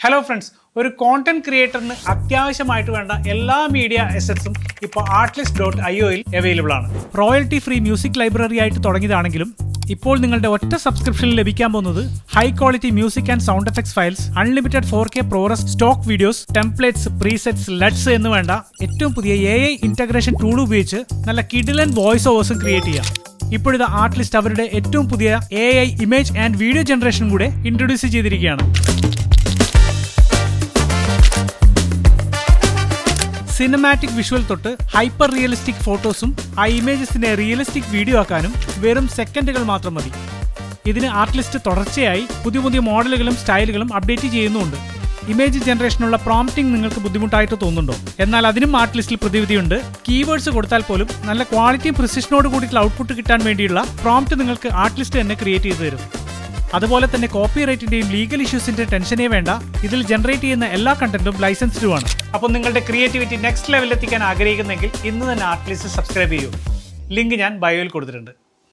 Hello friends, ഒരു content ക്രിയേറ്ററിന് അത്യാവശ്യമായിട്ട് വേണ്ട എല്ലാ മീഡിയ അസറ്റ്സും ഇപ്പോൾ artlist.ioയിൽ അവൈലബിൾ ആണ്. റോയൽറ്റി ഫ്രീ മ്യൂസിക് ലൈബ്രറി ആയിട്ട് തുടങ്ങിയതാണെങ്കിലും ഇപ്പോൾ നിങ്ങളുടെ ഒറ്റ സബ്സ്ക്രിപ്ഷനിൽ ലഭിക്കാൻ പോകുന്നത് high quality music and sound effects files, unlimited 4K ProRes stock videos, templates, presets, LUTs എന്ന് വേണ്ട ഏറ്റവും പുതിയ AI ഇന്റഗ്രേഷൻ ടൂൾ ഉപയോഗിച്ച് നല്ല കിഡിലൻ വോയിസ് ഓവേഴ്സും ക്രിയേറ്റ് ചെയ്യാം. ഇപ്പോഴിത് ആർട്ട്ലിസ്റ്റ് അവരുടെ ഏറ്റവും പുതിയ AI ഇമേജ് ആൻഡ് വീഡിയോ ജനറേഷനും കൂടെ ഇൻട്രൊഡ്യൂസ് ചെയ്തിരിക്കുകയാണ്. സിനിമാറ്റിക് വിഷ്വൽ തൊട്ട് ഹൈപ്പർ റിയലിസ്റ്റിക് ഫോട്ടോസും ആ ഇമേജസിനെ റിയലിസ്റ്റിക് വീഡിയോ ആക്കാനും വെറും സെക്കൻഡുകൾ മാത്രം മതി. ഇതിന് ആർട്ട്ലിസ്റ്റ് തുടർച്ചയായി പുതിയ പുതിയ മോഡലുകളും സ്റ്റൈലുകളും അപ്ഡേറ്റ് ചെയ്യുന്നുണ്ട്. ഇമേജ് ജനറേഷനുള്ള പ്രോംപ്റ്റിംഗ് നിങ്ങൾക്ക് ബുദ്ധിമുട്ടായിട്ട് തോന്നുന്നുണ്ടോ? എന്നാൽ അതിനും ആർട്ട്ലിസ്റ്റിൽ പ്രതിവിധിയുണ്ട്. കീവേഡ്സ് കൊടുത്താൽ പോലും നല്ല ക്വാളിറ്റിയും പ്രിസിഷനോട് കൂടിയിട്ടുള്ള ഔട്ട്പുട്ട് കിട്ടാൻ വേണ്ടിയുള്ള പ്രോംപ്റ്റ് നിങ്ങൾക്ക് ആർട്ട്ലിസ്റ്റ് തന്നെ ക്രിയേറ്റ് ചെയ്തു തരും. അതുപോലെ തന്നെ കോപ്പിറൈറ്റിന്റെയും ലീഗൽ ഇഷ്യൂസിന്റെ ടെൻഷനേ വേണ്ട. ഇതിൽ ജനറേറ്റ് ചെയ്യുന്ന എല്ലാ കണ്ടന്റും ലൈസൻസ്ഡും ആണ്. അപ്പോൾ നിങ്ങളുടെ ക്രിയേറ്റിവിറ്റി നെക്സ്റ്റ് ലെവലിൽ എത്തിക്കാൻ ആഗ്രഹിക്കുന്നെങ്കിൽ ഇന്ന് തന്നെ ആർട്ട്ലിസ്റ്റ് സബ്സ്ക്രൈബ് ചെയ്യൂ. ലിങ്ക് ഞാൻ ബയോയിൽ കൊടുത്തിട്ടുണ്ട്.